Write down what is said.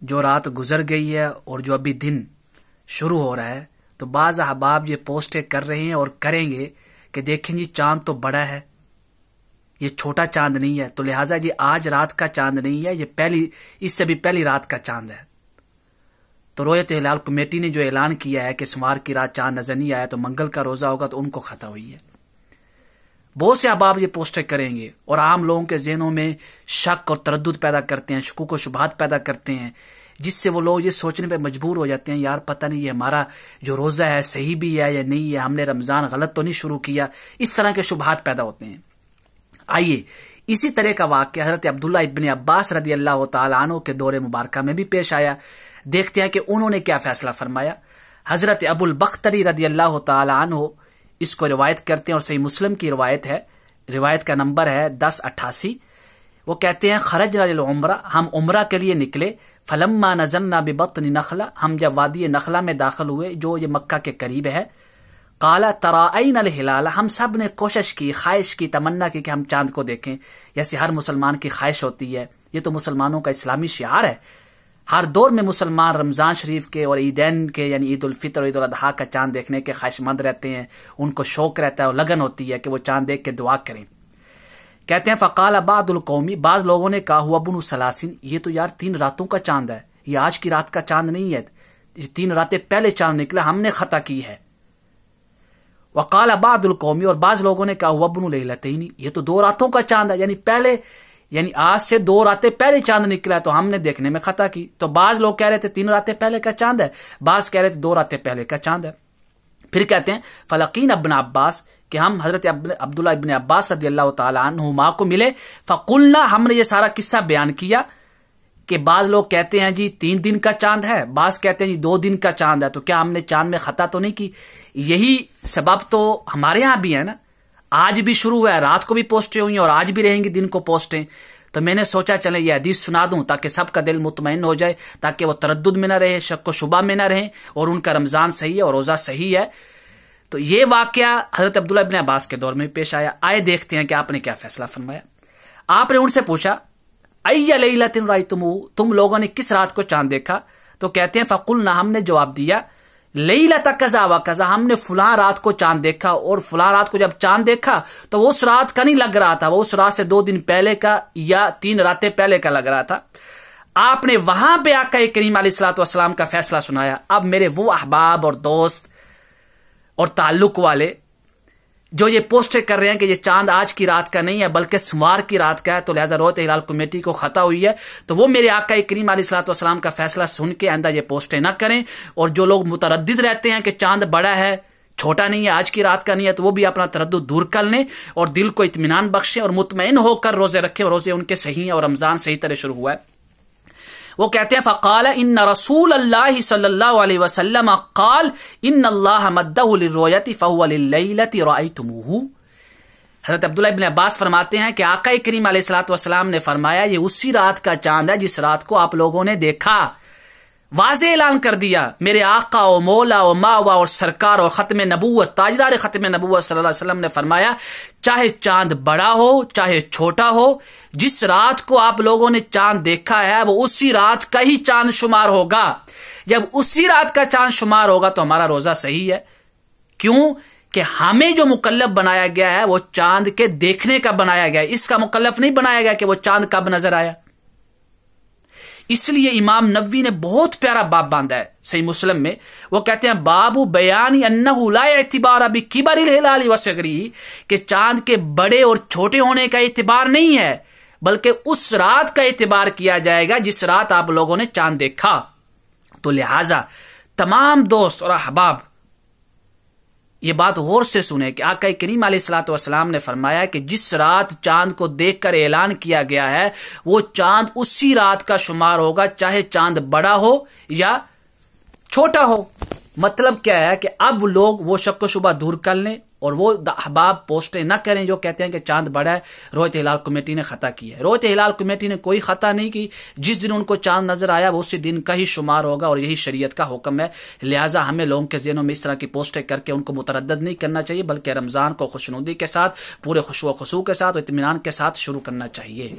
جو رات گزر گئی ہے اور جو ابھی دن شروع ہو رہا ہے، تو بعض احباب یہ پوسٹیں کر رہے ہیں اور کریں گے کہ دیکھیں جی چاند تو بڑا ہے، یہ چھوٹا چاند نہیں ہے، تو لہٰذا یہ آج رات کا چاند نہیں ہے، یہ اس سے بھی پہلی رات کا چاند ہے۔ تو رؤیت ہلال کمیٹی نے جو اعلان کیا ہے کہ سوموار کی رات چاند نظر نہیں آیا تو منگل کا روزہ ہوگا، تو ان کو خطا ہوئی ہے۔ بہت سے احباب یہ پوسٹیں کریں گے اور عام لوگوں کے ذہنوں میں شک اور تردد پیدا کرتے ہیں، شکوک و شبہات پیدا کرتے ہیں، جس سے وہ لوگ یہ سوچنے پہ مجبور ہو جاتے ہیں یار پتہ نہیں یہ ہمارا جو روزہ ہے صحیح بھی ہے یا نہیں ہے، ہم نے رمضان غلط تو نہیں شروع کیا، اس طرح کے شبہات پیدا ہوتے ہیں۔ آئیے اسی طرح کا واقعہ حضرت عبداللہ ابن عباس رضی اللہ تعالیٰ عنہ کے دور مبارکہ میں بھی پیش آیا۔ دیکھتے ہیں کہ انہوں نے کیا فیصلہ فرمایا۔ حضرت ابو البختری رضی اللہ تعالیٰ عنہ اس کو روایت کرتے ہیں اور صحیح مسلم کی روایت ہے، روایت کا نمبر ہے 1088۔ وہ کہتے ہیں خرجنا للعمرہ، ہم عمرہ کے لیے نکلے، فلما نزلنا ببطن نخلہ، ہم جب وادی نخلہ میں داخل ہوئے جو یہ مکہ کے قریب ہے، قال ترائینا الہلال، ہم سب نے کوشش کی، خواہش کی، تمنا کی کہ ہم چاند کو دیکھیں، جیسے ہر مسلمان کی خواہش ہوتی ہے۔ یہ تو مسلمانوں کا اسلامی شعار ہے، ہر دور میں مسلمان رمضان شریف کے اور عیدین کے یعنی عید الفطر اور عید الاضحیٰ کا چاند دیکھنے کے خواہش مند رہتے ہیں، ان کو شوق رہتا ہے اور لگن ہوتی ہے کہ وہ چاند دیکھ کے دعا کریں۔ کہتے ہیں فقال بعض القومی، بعض لوگوں نے کہا ہوا بن ثلاثین، یہ تو یار 3 راتوں کا چاند ہے، یہ آج کی رات کا چاند نہیں ہے، یہ 3 راتیں پہلے چاند نکلا، ہم نے خطا کی ہے۔ وقال بعض القومی، اور بعض لوگوں نے کہا ہوا بن لیلتین، یہ تو 2 راتوں کا چاند ہے، یعنی آج سے 2 راتیں پہلے چاند نکلا ہے تو ہم نے دیکھنے میں خطا کی۔ تو بعض لوگ کہہ رہے تھے 3 راتیں پہلے کا چاند ہے، بعض کہہ رہے تھے 2 راتیں پہلے کا چاند ہے۔ پھر کہتے ہیں فلقین ابن عباس، کہ ہم حضرت عبداللہ ابن عباس رضی اللہ تعالیٰ عنہما کو ملے، فقلنا، ہم نے یہ سارا قصہ بیان کیا کہ بعض لوگ کہتے ہیں جی 3 دن کا چاند ہے، بعض کہتے ہیں جی 2 دن کا چاند ہے، تو کیا ہم نے چاند میں خطا تو نہیں کی؟ یہی سبب تو ہمارے ہاں بھی ہے نا، آج بھی شروع ہوا ہے، رات کو بھی پوسٹیں ہوئی ہیں اور آج بھی رہیں گی دن کو پوسٹیں۔ تو میں نے سوچا چلے یہ حدیث سنا دوں تاکہ سب کا دل مطمئن ہو جائے، تاکہ وہ تردد میں نہ رہے، شک و شبہ میں نہ رہیں، اور ان کا رمضان صحیح ہے اور روزہ صحیح ہے۔ تو یہ واقعہ حضرت عبداللہ ابن عباس کے دور میں پیش آیا۔ آئے دیکھتے ہیں کہ آپ نے کیا فیصلہ فرمایا۔ آپ نے ان سے پوچھا ای لیلۃ رأیتموہ، تم لوگوں نے کس رات کو چاند دیکھا؟ تو کہتے ہیں فقلنا، ہم نے جواب دیا لیلۃ کذا و کذا، ہم نے فلاں رات کو چاند دیکھا، اور فلاں رات کو جب چاند دیکھا تو وہ اس رات کا نہیں لگ رہا تھا، وہ اس رات سے 2 دن پہلے کا یا 3 راتیں پہلے کا لگ رہا تھا۔ آپ نے وہاں پہ آقا کریم علیہ الصلوۃ والسلام کا فیصلہ سنایا۔ اب میرے وہ احباب اور دوست اور تعلق والے جو یہ پوسٹیں کر رہے ہیں کہ یہ چاند آج کی رات کا نہیں ہے بلکہ سوموار کی رات کا ہے، تو لہذا رؤیت ہلال کمیٹی کو خطا ہوئی ہے، تو وہ میرے آقا کریم علیہ الصلوۃ والسلام کا فیصلہ سن کے آئندہ یہ پوسٹیں نہ کریں، اور جو لوگ متردد رہتے ہیں کہ چاند بڑا ہے چھوٹا نہیں ہے آج کی رات کا نہیں ہے، تو وہ بھی اپنا تردد دور کر لیں اور دل کو اطمینان بخشیں اور مطمئن ہو کر روزے رکھیں، اور روزے ان کے صحیح ہیں اور رمضان صحیح طرح شروع ہوا ہے۔ وہ کہتے ہیں فقال ان رسول اللہ صلی اللہ علیہ وسلم قال ان اللہ مدہ للرؤیۃ فهو لللیلۃ رأیتموہ۔ حضرت عبداللہ ابن عباس فرماتے ہیں کہ آقا کریم علیہ الصلوۃ والسلام نے فرمایا یہ اسی رات کا چاند ہے جس رات کو آپ لوگوں نے دیکھا۔ واضح اعلان کر دیا، میرے آقا و مولا و ماوا اور سرکار اور ختم نبوت تاجدار ختم نبوت صلی اللہ علیہ وسلم نے فرمایا چاہے چاند بڑا ہو چاہے چھوٹا ہو، جس رات کو آپ لوگوں نے چاند دیکھا ہے وہ اسی رات کا ہی چاند شمار ہوگا۔ جب اسی رات کا چاند شمار ہوگا تو ہمارا روزہ صحیح ہے۔ کیوں کہ ہمیں جو مکلف بنایا گیا ہے وہ چاند کے دیکھنے کا بنایا گیا ہے، اس کا مکلف نہیں بنایا گیا کہ وہ چاند کب نظر آیا۔ اس لیے امام نووی نے بہت پیارا باب باندھا ہے صحیح مسلم میں، وہ کہتے ہیں باب بیان انہ لا اعتبار بکبر الہلال وصغرہ، کہ چاند کے بڑے اور چھوٹے ہونے کا اعتبار نہیں ہے بلکہ اس رات کا اعتبار کیا جائے گا جس رات آپ لوگوں نے چاند دیکھا۔ تو لہٰذا تمام دوست اور احباب یہ بات غور سے سنیں کہ آقا کریم علیہ الصلوۃ والسلام نے فرمایا کہ جس رات چاند کو دیکھ کر اعلان کیا گیا ہے وہ چاند اسی رات کا شمار ہوگا، چاہے چاند بڑا ہو یا چھوٹا ہو۔ مطلب کیا ہے کہ اب لوگ وہ شک و شبہ دور کر لیں اور وہ احباب پوسٹیں نہ کریں جو کہتے ہیں کہ چاند بڑا ہے، رؤیت ہلال کمیٹی نے خطا کی ہے۔ رؤیت ہلال کمیٹی نے کوئی خطا نہیں کی، جس دن ان کو چاند نظر آیا وہ اسی دن کا ہی شمار ہوگا اور یہی شریعت کا حکم ہے۔ لہٰذا ہمیں لوگوں کے ذہنوں میں اس طرح کی پوسٹیں کر کے ان کو متردد نہیں کرنا چاہیے بلکہ رمضان کو خوشنودی کے ساتھ، پورے خشوع و خضوع کے ساتھ اور اطمینان کے ساتھ شروع کرنا چاہیے۔